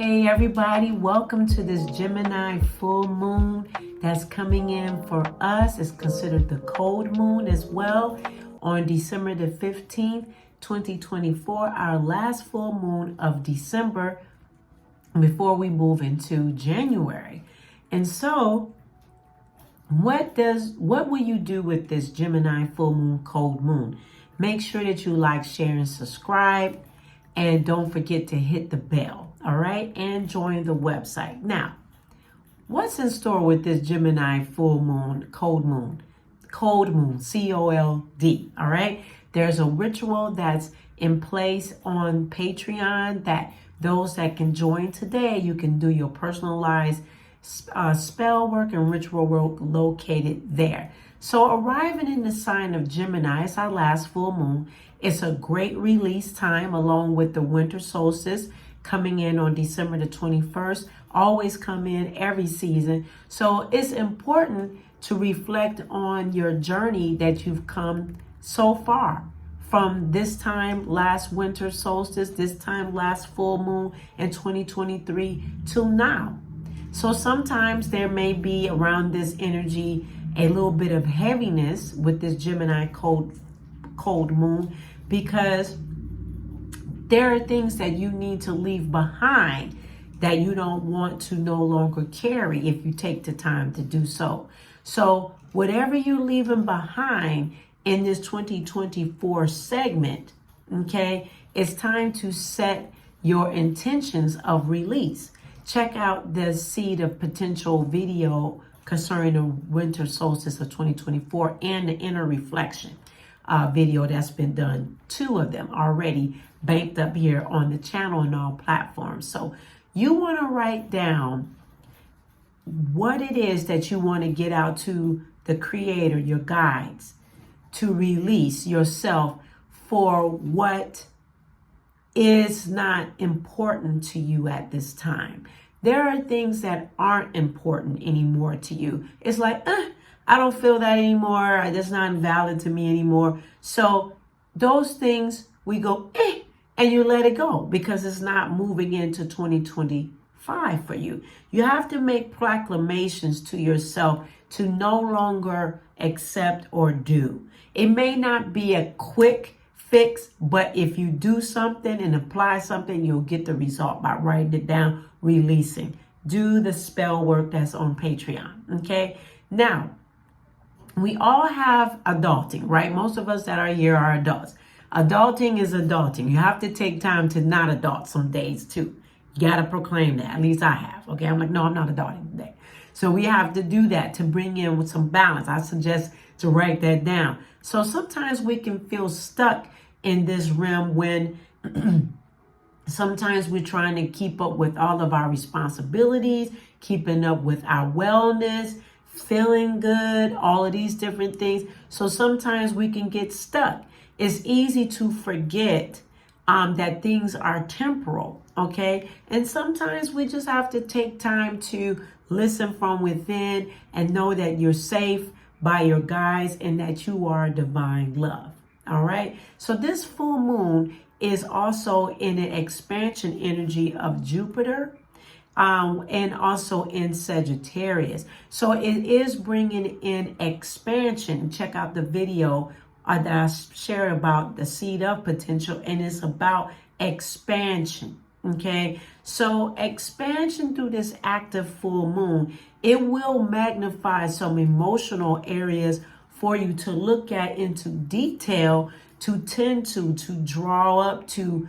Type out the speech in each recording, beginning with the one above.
Hey everybody, welcome to this Gemini full moon that's coming in for us. It's considered the cold moon as well on December the 15th, 2024, our last full moon of December before we move into January. And so what will you do with this Gemini full moon, cold moon? Make sure that you like, share, and subscribe. And don't forget to hit the bell, all right? And join the website. Now, what's in store with this Gemini full moon, cold moon? Cold moon, C-O-L-D, all right? There's a ritual that's in place on Patreon that those that can join today, you can do your personalized spell work and ritual work located there. So arriving in the sign of Gemini, it's our last full moon. It's a great release time along with the Winter Solstice coming in on December the 21st. Always come in every season. So it's important to reflect on your journey that you've come so far from this time last Winter Solstice, this time last full moon in 2023 till now. So sometimes there may be around this energy a little bit of heaviness with this Gemini cold moon, because there are things that you need to leave behind that you don't want to no longer carry if you take the time to do so. So whatever you're leaving behind in this 2024 segment, okay, it's time to set your intentions of release. Check out the Seed of Potential video concerning the Winter Solstice of 2024 and the Inner Reflection video that's been done. 2 of them already banked up here on the channel and all platforms. So you want to write down what it is that you want to get out to the Creator, your guides, to release yourself for what is not important to you at this time. There are things that aren't important anymore to you. It's like, I don't feel that anymore. That's not valid to me anymore. So those things, we go, and you let it go because it's not moving into 2025 for you. You have to make proclamations to yourself to no longer accept or do. It may not be a quick fix, but if you do something and apply something, you'll get the result by writing it down, releasing. Do the spell work that's on Patreon, okay? Now, we all have adulting, right? Most of us that are here are adults. Adulting is adulting. You have to take time to not adult some days too. You got to proclaim that. At least I have, okay? I'm like, no, I'm not adulting today. So we have to do that to bring in with some balance. I suggest to write that down. So sometimes we can feel stuck in this realm when sometimes we're trying to keep up with all of our responsibilities, keeping up with our wellness, feeling good, all of these different things. So sometimes we can get stuck. It's easy to forget that things are temporal, okay? And sometimes we just have to take time to listen from within and know that you're safe by your guides and that you are divine love. All right. So this full moon is also in an expansion energy of Jupiter and also in Sagittarius. So it is bringing in expansion. Check out the video that I shared about the Seed of Potential, and it's about expansion. Okay. So expansion through this active full moon, it will magnify some emotional areas for you to look at into detail, to tend to draw up, to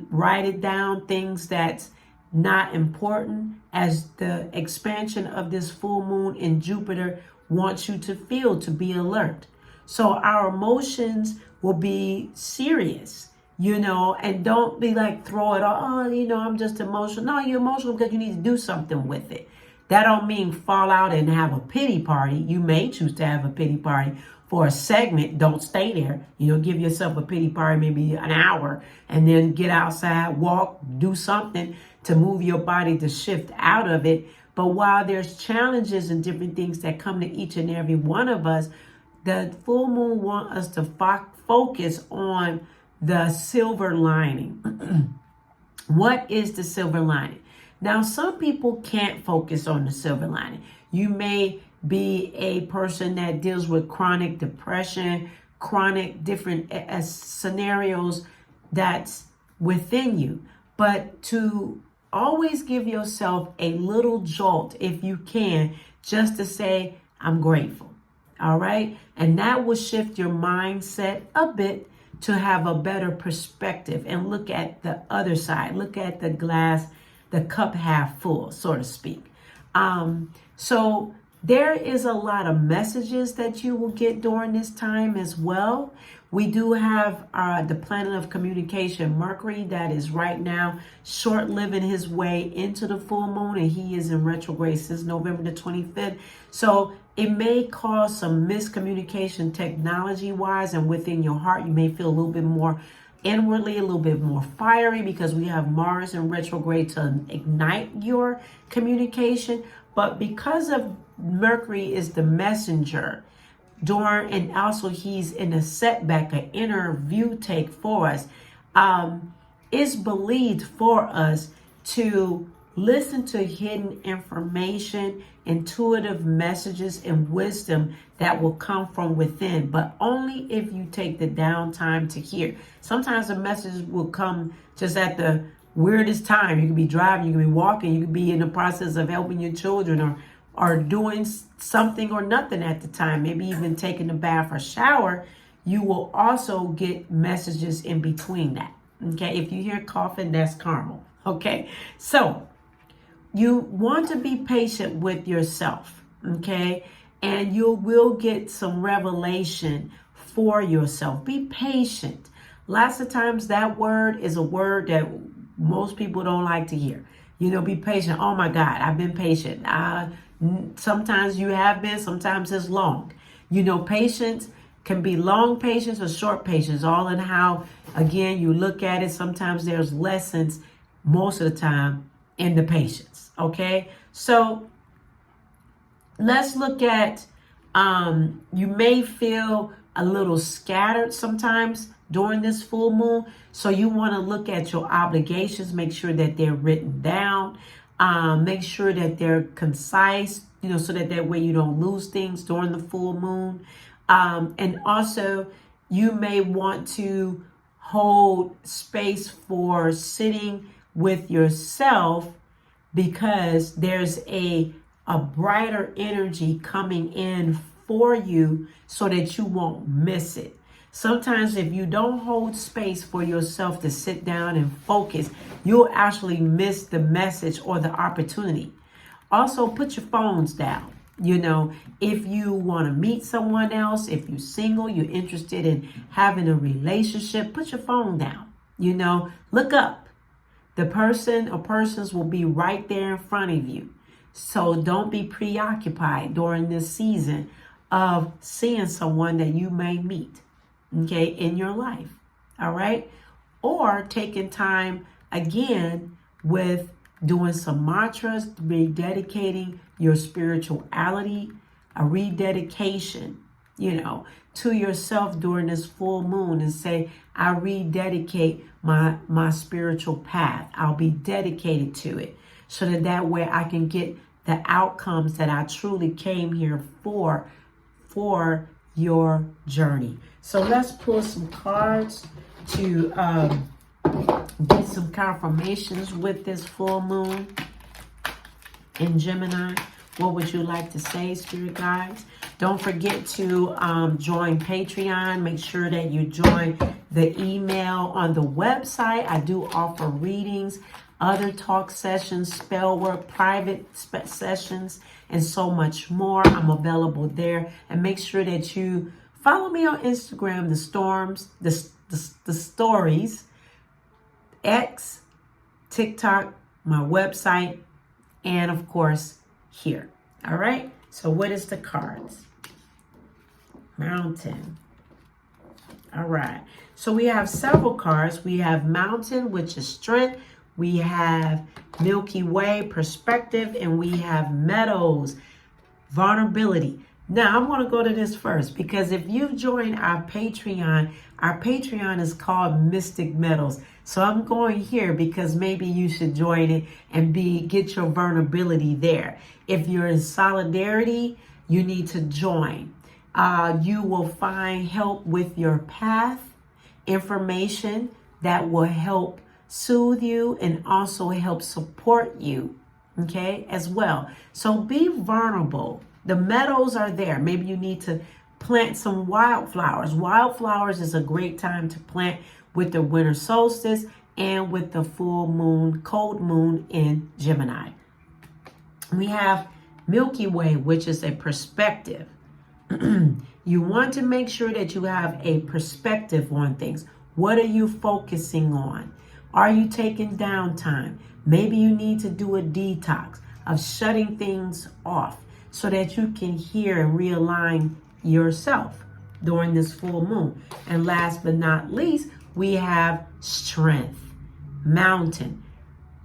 write it down, things that's not important, as the expansion of this full moon in Jupiter wants you to feel, to be alert. So our emotions will be serious, and don't be like, throw it all, I'm just emotional. No, you're emotional because you need to do something with it. That don't mean fall out and have a pity party. You may choose to have a pity party for a segment. Don't stay there. Give yourself a pity party, maybe an hour, and then get outside, walk, do something to move your body to shift out of it. But while there's challenges and different things that come to each and every one of us, the full moon wants us to focus on the silver lining. What is the silver lining? Now, some people can't focus on the silver lining. You may be a person that deals with chronic depression, chronic different scenarios that's within you. But to always give yourself a little jolt, if you can, just to say, I'm grateful. All right. And that will shift your mindset a bit to have a better perspective and look at the other side, look at the glass, the cup half full, so to speak. So there is a lot of messages that you will get during this time as well. We do have the planet of communication, Mercury, that is right now short-living his way into the full moon, and he is in retrograde since November the 25th. So it may cause some miscommunication technology-wise, and within your heart, you may feel a little bit more inwardly, a little bit more fiery, because we have Mars in retrograde to ignite your communication. But because of Mercury is the messenger, and also he's in a setback, an inner view take for us, it's believed for us to listen to hidden information, intuitive messages, and wisdom that will come from within, but only if you take the downtime to hear. Sometimes the messages will come just at the weirdest time. You could be driving, you could be walking, you could be in the process of helping your children, or doing something or nothing at the time, maybe even taking a bath or shower. You will also get messages in between that. Okay, if you hear coughing, that's caramel. Okay, so you want to be patient with yourself. Okay, and you will get some revelation for yourself. Be patient. Lots of times that word is a word that most people don't like to hear. Be patient. Oh my God, I've been patient. Sometimes you have been, sometimes it's long. Patience can be long patience or short patience, all in how, again, you look at it. Sometimes there's lessons, most of the time, in the patience. Okay, so let's look at, you may feel a little scattered sometimes during this full moon. So you want to look at your obligations, make sure that they're written down. Make sure that they're concise, so that way you don't lose things during the full moon. And also, you may want to hold space for sitting with yourself, because there's a brighter energy coming in for you so that you won't miss it. Sometimes if you don't hold space for yourself to sit down and focus, you'll actually miss the message or the opportunity. Also, put your phones down. If you want to meet someone else, if you're single, you're interested in having a relationship, put your phone down. Look up. The person or persons will be right there in front of you. So don't be preoccupied during this season of seeing someone that you may meet. Okay, in your life. All right. Or taking time again with doing some mantras, rededicating your spirituality, a rededication, to yourself during this full moon, and say, I rededicate my spiritual path. I'll be dedicated to it, so that way I can get the outcomes that I truly came here for your journey. So let's pull some cards to get some confirmations with this full moon in Gemini. What would you like to say, Spirit Guides? Don't forget to join Patreon. Make sure that you join the email on the website. I do offer readings, other talk sessions, spell work, private sessions, and so much more. I'm available there. And make sure that you follow me on Instagram, the stories, X, TikTok, my website, and of course here. All right. So what is the cards? Mountain. All right. So we have several cards. We have Mountain, which is strength. We have Milky Way, perspective, and we have Meadows, vulnerability. Now, I'm going to go to this first because if you've joined our Patreon is called Mystic Metals. So I'm going here because maybe you should join it and get your vulnerability there. If you're in solidarity, you need to join. You will find help with your path, information that will help soothe you and also help support you, okay, as well. So be vulnerable. The meadows are there. Maybe you need to plant some wildflowers. Wildflowers is a great time to plant with the winter solstice and with the full moon, cold moon in Gemini. We have Milky Way, which is a perspective. You want to make sure that you have a perspective on things. What are you focusing on? Are you taking downtime? Maybe you need to do a detox of shutting things off so that you can hear and realign yourself during this full moon. And last but not least, we have strength, mountain.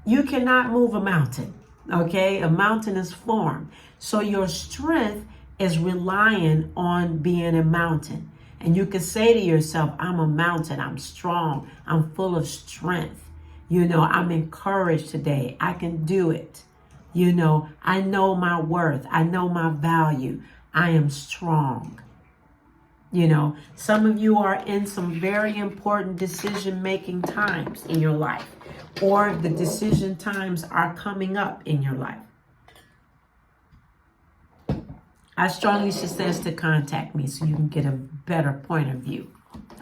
You cannot move a mountain, okay? A mountain is formed. So your strength is relying on being a mountain. And you can say to yourself, I'm a mountain, I'm strong, I'm full of strength. You know, I'm encouraged today. I can do it. You know, I know my worth. I know my value. I am strong. You know, some of you are in some very important decision-making times in your life, or the decision times are coming up in your life. I strongly suggest to contact me so you can get a better point of view.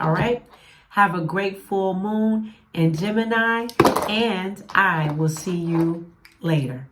All right? Have a great full moon in Gemini, and I will see you later.